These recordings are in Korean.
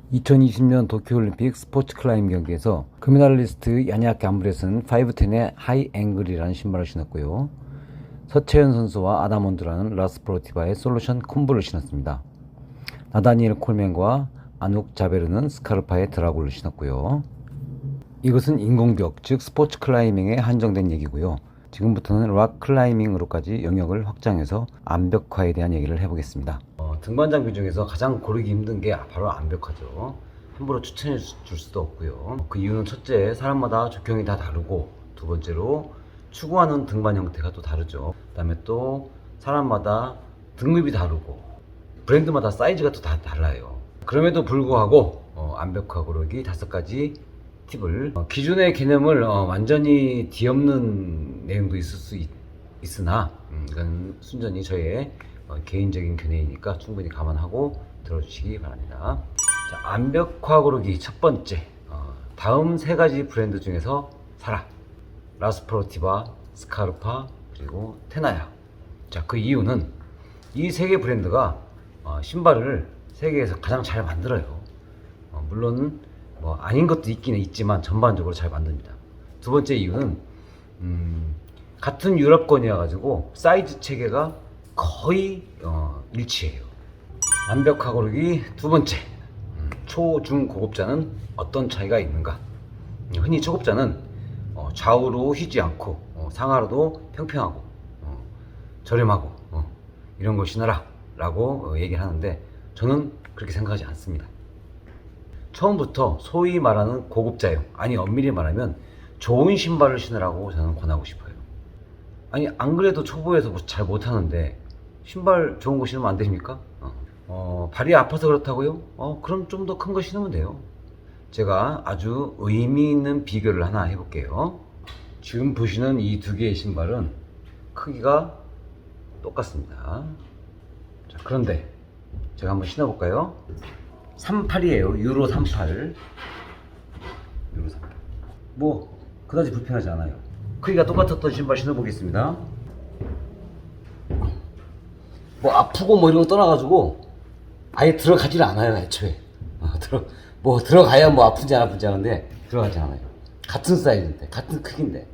2020년 도쿄올림픽 스포츠 클라이밍 경기에서 금메달리스트 야니악 감브레스는 510의 하이 앵글이라는 신발을 신었고요. 서채연 선수와 아다몬드라는 라스프로티바의 솔루션 콤보를 신었습니다. 나다니엘 콜맨과 아눅 자베르는 스카르파의 드라골을 신었고요. 이것은 인공벽, 즉 스포츠 클라이밍에 한정된 얘기고요. 지금부터는 락 클라이밍으로까지 영역을 확장해서 암벽화에 대한 얘기를 해보겠습니다. 등반 장비 중에서 가장 고르기 힘든 게 바로 암벽화죠. 함부로 추천해 줄 수도 없고요. 그 이유는 첫째, 사람마다 족형이 다 다르고, 두 번째로 추구하는 등반 형태가 또 다르죠. 그 다음에 또 사람마다 등급이 다르고 브랜드마다 사이즈가 또 다 달라요. 그럼에도 불구하고 암벽화 고르기 5가지 팁을, 기존의 개념을 완전히 뒤엎는 내용도 있을 수 있으나 이건 순전히 저의 개인적인 견해이니까 충분히 감안하고 들어주시기 바랍니다. 자, 암벽화 고르기 첫 번째, 다음 3가지 브랜드 중에서 사라. 라스프로티바, 스카르파, 그리고 테나야. 자, 그 이유는 이 3개 브랜드가 신발을 세계에서 가장 잘 만들어요. 물론 뭐 아닌 것도 있기는 있지만 전반적으로 잘 만듭니다. 두 번째 이유는 같은 유럽권이어 가지고 사이즈 체계가 거의 일치해요. 완벽화 고르기 두 번째, 초, 중, 고급자는 어떤 차이가 있는가? 흔히 초급자는 좌우로 휘지 않고 상하로도 평평하고 저렴하고 이런 걸 신어라 라고 얘기를 하는데, 저는 그렇게 생각하지 않습니다. 처음부터 소위 말하는 고급자용, 아니 엄밀히 말하면 좋은 신발을 신으라고 저는 권하고 싶어요. 아니 안 그래도 초보에서 잘 못하는데 신발 좋은 거 신으면 안 됩니까? 발이 아파서 그렇다고요? 그럼 좀 더 큰 거 신으면 돼요. 제가 아주 의미 있는 비교를 하나 해볼게요. 지금 보시는 이 2개의 신발은 크기가 똑같습니다. 자, 그런데 제가 한번 신어볼까요? 38이에요. 유로 38. 유로 38. 뭐 그다지 불편하지 않아요. 크기가 똑같았던 신발 신어보겠습니다. 뭐 아프고 뭐 이런 거 떠나가지고 아예 들어가질 않아요, 애초에. 들어가야 뭐 아픈지 안 아픈지 아는데 들어가지 않아요. 같은 사이즈인데, 같은 크기인데.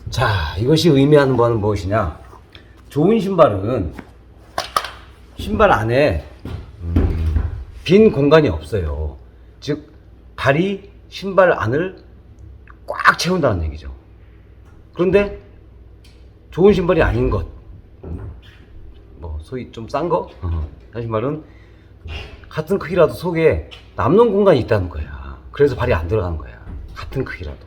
자, 이것이 의미하는 바는 무엇이냐? 좋은 신발은 신발 안에 빈 공간이 없어요. 즉 발이 신발 안을 꽉 채운다는 얘기죠. 그런데 좋은 신발이 아닌 것, 뭐 소위 좀 싼 거, 신발은 같은 크기라도 속에 남는 공간이 있다는 거야. 그래서 발이 안 들어가는 거야. 같은 크기라도.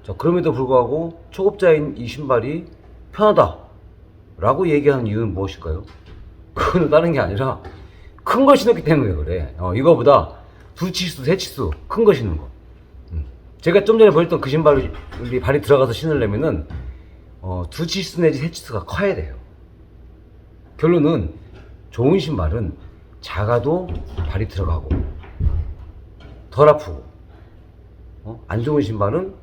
자, 그럼에도 불구하고 초급자인 이 신발이 편하다 라고 얘기하는 이유는 무엇일까요? 그거는 다른 게 아니라 큰 걸 신었기 때문에 그래. 이거보다 2치수, 3치수 큰 거 신는 거. 제가 좀 전에 보였던 그 신발이 발이 들어가서 신으려면은 2치수 내지 3치수가 커야 돼요. 결론은 좋은 신발은 작아도 발이 들어가고 덜 아프고, 안 좋은 신발은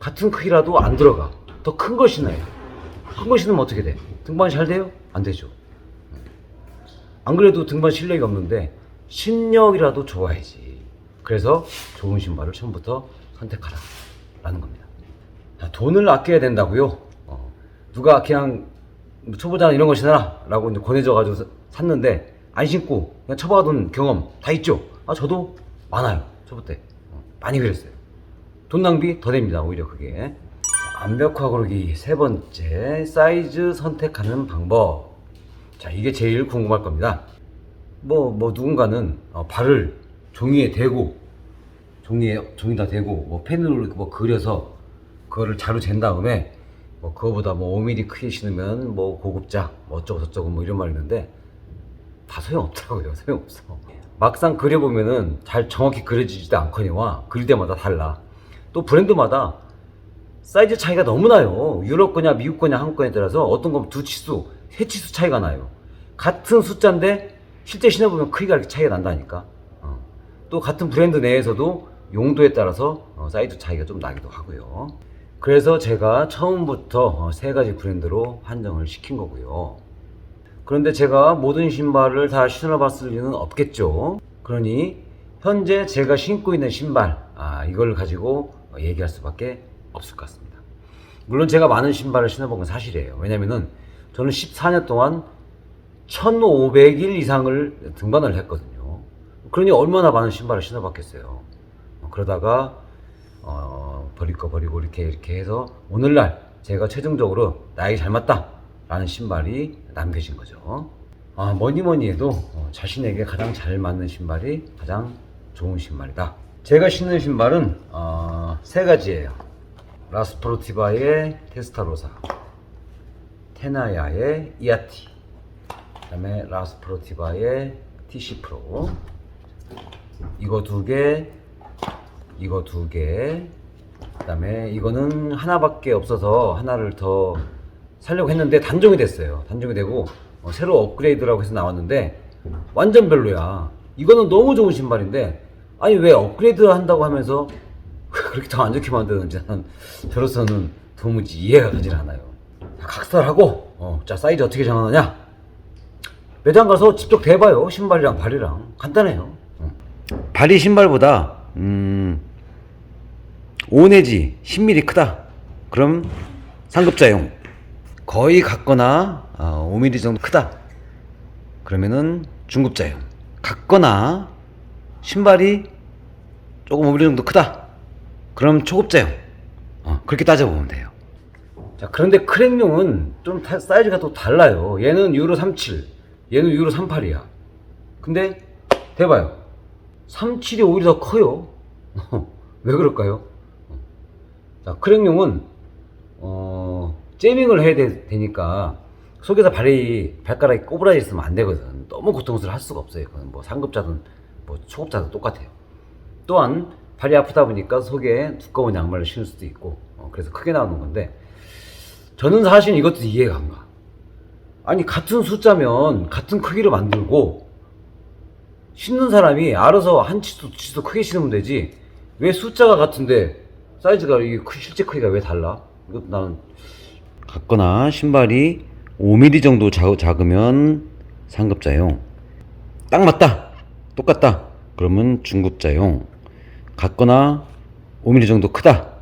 같은 크기라도 안 들어가. 더 큰 걸 신어요. 큰 거 신으면 어떻게 돼? 등반이 잘 돼요? 안 되죠. 안 그래도 등반 실력이 없는데 실력이라도 좋아야지. 그래서 좋은 신발을 처음부터 선택하라 라는 겁니다. 자, 돈을 아껴야 된다고요? 누가 그냥 초보자는 이런 거 신어라 라고 이제 권해줘 가지고 샀는데 안 신고 그냥 쳐박아둔 경험 다 있죠? 저도 많아요. 초보 때 많이 그랬어요. 돈 낭비 더 됩니다, 오히려 그게. 암벽화 고르기 세 번째, 사이즈 선택하는 방법. 자, 이게 제일 궁금할 겁니다. 뭐 누군가는 발을 종이에 대고, 종이에다 대고, 뭐 펜으로 뭐 그려서 그거를 자로 잰 다음에 뭐 그거보다 뭐 5mm 크게 신으면 뭐 고급자, 뭐 어쩌고 저쩌고 뭐 이런 말이 있는데 다 소용없더라고요. 소용없어. 막상 그려보면은 잘 정확히 그려지지도 않거니와 그릴 때마다 달라. 또 브랜드마다 사이즈 차이가 너무 나요. 유럽 거냐 미국 거냐 한국 거냐에 따라서 어떤 건 2치수, 3치수 차이가 나요. 같은 숫자인데 실제 신어보면 크기가 이렇게 차이가 난다니까. 또 같은 브랜드 내에서도 용도에 따라서 사이즈 차이가 좀 나기도 하고요. 그래서 제가 처음부터 3가지 브랜드로 한정을 시킨 거고요. 그런데 제가 모든 신발을 다 신어봤을 리는 없겠죠. 그러니 현재 제가 신고 있는 신발, 이걸 가지고 얘기할 수밖에 없을 것 같습니다. 물론 제가 많은 신발을 신어본 건 사실이에요. 왜냐면은 저는 14년 동안 1500일 이상을 등반을 했거든요. 그러니 얼마나 많은 신발을 신어봤겠어요. 그러다가 버릴 거 버리고 이렇게 해서 오늘날 제가 최종적으로 나에게 잘 맞다 라는 신발이 남겨진 거죠. 뭐니 해도 자신에게 가장 잘 맞는 신발이 가장 좋은 신발이다. 제가 신는 신발은 세 가지예요. 라스프로티바의 테스타로사, 테나야의 이아티, 그 다음에 라스프로티바의 TC 프로. 이거 두 개, 이거 두 개, 그 다음에 이거는 하나밖에 없어서 하나를 더 사려고 했는데 단종이 됐어요. 단종이 되고 새로 업그레이드라고 해서 나왔는데 완전 별로야. 이거는 너무 좋은 신발인데 아니 왜 업그레이드 한다고 하면서 그렇게 더 안 좋게 만드는지 나는 저로서는 도무지 이해가 가질 않아요. 각설하고 자 사이즈 어떻게 정하느냐, 매장 가서 직접 대봐요. 신발이랑 발이랑 간단해요. 발이 신발보다 5 내지 10mm 크다. 그럼 상급자용. 거의 같거나 5mm 정도 크다. 그러면은 중급자용. 같거나 신발이 조금 5mm 정도 크다. 그럼 초급자용. 그렇게 따져보면 돼요. 자, 그런데 크랙용은 좀 사이즈가 또 달라요. 얘는 유로 37, 얘는 유로 38이야. 근데 대봐요. 37이 오히려 더 커요. 왜 그럴까요? 자, 크랙용은 재밍을 해야 되니까 속에서 발가락이 꼬부라져 있으면 안 되거든. 너무 고통스러워 할 수가 없어요. 그건 뭐 상급자든 뭐 초급자든 똑같아요. 또한 발이 아프다 보니까 속에 두꺼운 양말을 신을 수도 있고 그래서 크게 나오는 건데, 저는 사실 이것도 이해가 안 가. 아니 같은 숫자면 같은 크기로 만들고 신는 사람이 알아서 한 치수 크게 신으면 되지, 왜 숫자가 같은데 사이즈가 실제 크기가 왜 달라? 이것도 나는. 같거나 신발이 5mm 정도 작으면 상급자용. 딱 맞다, 똑같다, 그러면 중급자용. 같거나 5mm 정도 크다,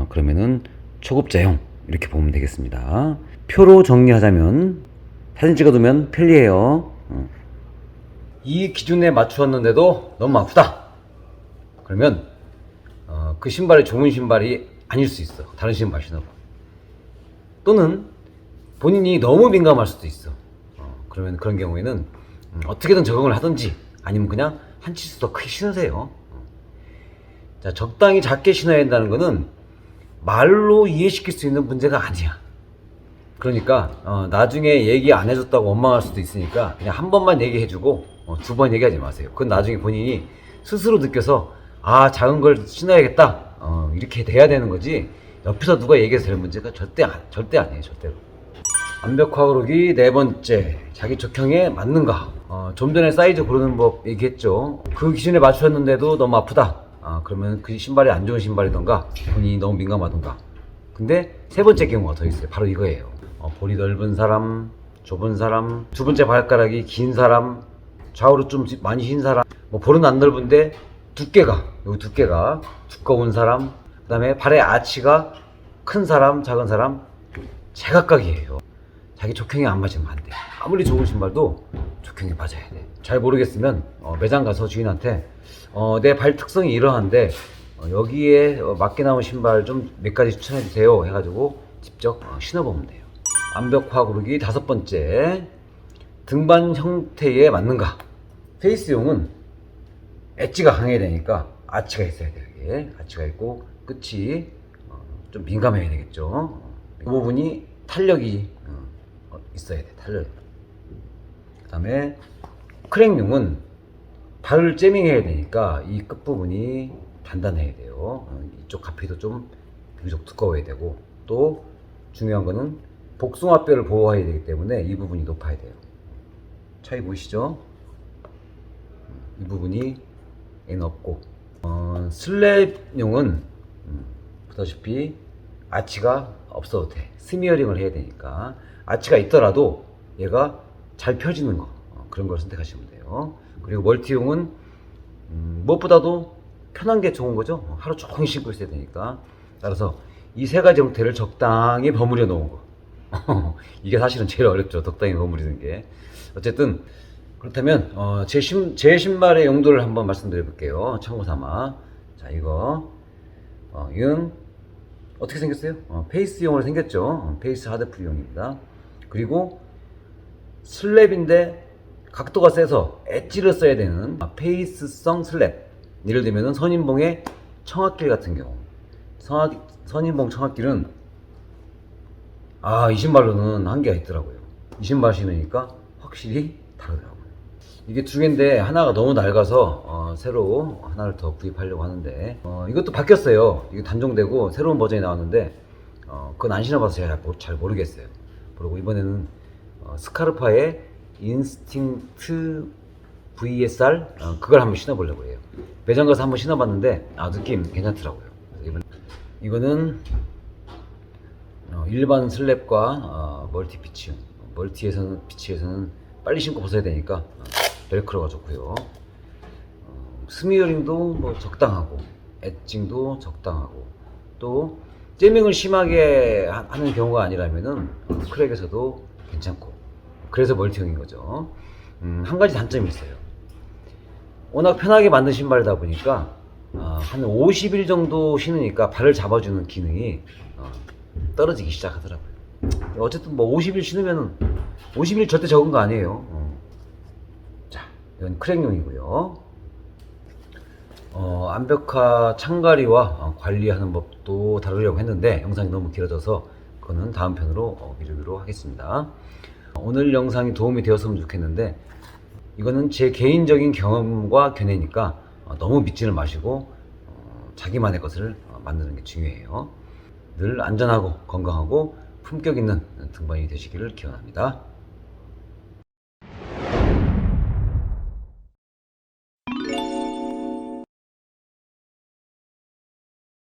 그러면은 초급자용. 이렇게 보면 되겠습니다. 표로 정리하자면 사진 찍어두면 편리해요. 이 기준에 맞추었는데도 너무 아프다, 그러면 그 신발이 좋은 신발이 아닐 수 있어. 다른 신발 신어봐. 또는 본인이 너무 민감할 수도 있어. 그러면 그런 경우에는 어떻게든 적응을 하든지 아니면 그냥 한 치수 더 크게 신으세요. 자, 적당히 작게 신어야 한다는 거는 말로 이해시킬 수 있는 문제가 아니야. 그러니까 나중에 얘기 안 해줬다고 원망할 수도 있으니까 그냥 한 번만 얘기해주고 2번 얘기하지 마세요. 그건 나중에 본인이 스스로 느껴서 작은 걸 신어야겠다 이렇게 돼야 되는 거지, 옆에서 누가 얘기해서 될 문제가 절대 아니에요. 절대로. 완벽화 오르기 네 번째, 자기 적형에 맞는가. 좀 전에 사이즈 고르는 법 얘기했죠. 그 기준에 맞추었는데도 너무 아프다. 그러면 그 신발이 안 좋은 신발이던가 본인이 너무 민감하던가. 근데 세 번째 경우가 더 있어요. 바로 이거예요. 볼이 넓은 사람, 좁은 사람, 두 번째 발가락이 긴 사람, 좌우로 좀 많이 흰 사람, 볼은 안 넓은데 여기 두께가 두꺼운 사람, 그 다음에 발의 아치가 큰 사람, 작은 사람, 제각각이에요. 자기 적형이 안 맞으면 안 돼. 아무리 좋은 신발도 적형이 맞아야 돼. 잘 모르겠으면 매장 가서 주인한테 내 발 특성이 이러한데 여기에 맞게 나온 신발 좀 몇 가지 추천해 주세요 해가지고 직접 신어보면 돼요. 완벽화 고르기 다섯 번째, 등반 형태에 맞는가. 페이스용은 엣지가 강해야 되니까 아치가 있어야 돼요. 여기에 아치가 있고 끝이 좀 민감해야 되겠죠. 이 부분이 탄력이 있어야 돼. 탄력. 그 다음에 크랙용은 발을 재밍해야 되니까 이 끝부분이 단단해야 돼요. 이쪽 가피도 좀 비교적 두꺼워야 되고, 또 중요한 거는 복숭아뼈를 보호해야 되기 때문에 이 부분이 높아야 돼요. 차이 보이시죠? 이 부분이 얘는 없고, 슬랩용은 보다시피 아치가 없어도 돼. 스미어링을 해야 되니까. 아치가 있더라도 얘가 잘 펴지는 거 그런 걸 선택하시면 돼요. 그리고 멀티용은 무엇보다도 편한 게 좋은 거죠. 하루 종일 신고 있어야 되니까. 따라서 이 세 가지 형태를 적당히 버무려 놓은 거 이게 사실은 제일 어렵죠. 적당히 버무리는 게. 어쨌든 그렇다면 제 신발의 용도를 한번 말씀드려 볼게요. 참고 삼아. 자, 이건 어떻게 생겼어요? 페이스용으로 생겼죠. 페이스 하드풀용입니다. 그리고 슬랩인데 각도가 세서 엣지를 써야 되는 페이스성 슬랩. 예를 들면 선인봉의 청합길 같은 경우, 선인봉 청합길은 이 신발로는 한계가 있더라고요. 이 신발 신으니까 확실히 다르더라고요. 이게 두 개인데 하나가 너무 낡아서 새로 하나를 더 구입하려고 하는데 이것도 바뀌었어요. 이게 단종되고 새로운 버전이 나왔는데 그건 안 신어봐서 제가 잘 모르겠어요. 그리고 이번에는 스카르파의 인스팅트 VSR 그걸 한번 신어보려고 해요. 매장 가서 한번 신어봤는데 느낌 괜찮더라고요. 이거는 일반 슬랩과 멀티 피치, 피치에서는 빨리 신고 벗어야 되니까 벨크로가 좋고요. 스미어링도 뭐 적당하고 엣징도 적당하고 또 잼밍을 심하게 하는 경우가 아니라면은 크랙에서도 괜찮고 그래서 멀티용인 거죠. 한 가지 단점이 있어요. 워낙 편하게 만든 신발이다 보니까 한 50일 정도 신으니까 발을 잡아주는 기능이 떨어지기 시작하더라고요. 어쨌든 뭐 50일 신으면은 50일 절대 적은 거 아니에요. 자, 이건 크랙용이고요. 암벽화 창가리와 관리하는 법도 다루려고 했는데 영상이 너무 길어져서 그거는 다음 편으로 미루기로 하겠습니다. 오늘 영상이 도움이 되었으면 좋겠는데 이거는 제 개인적인 경험과 견해니까 너무 믿지는 마시고 자기만의 것을 만드는 게 중요해요. 늘 안전하고 건강하고 품격 있는 등반이 되시기를 기원합니다.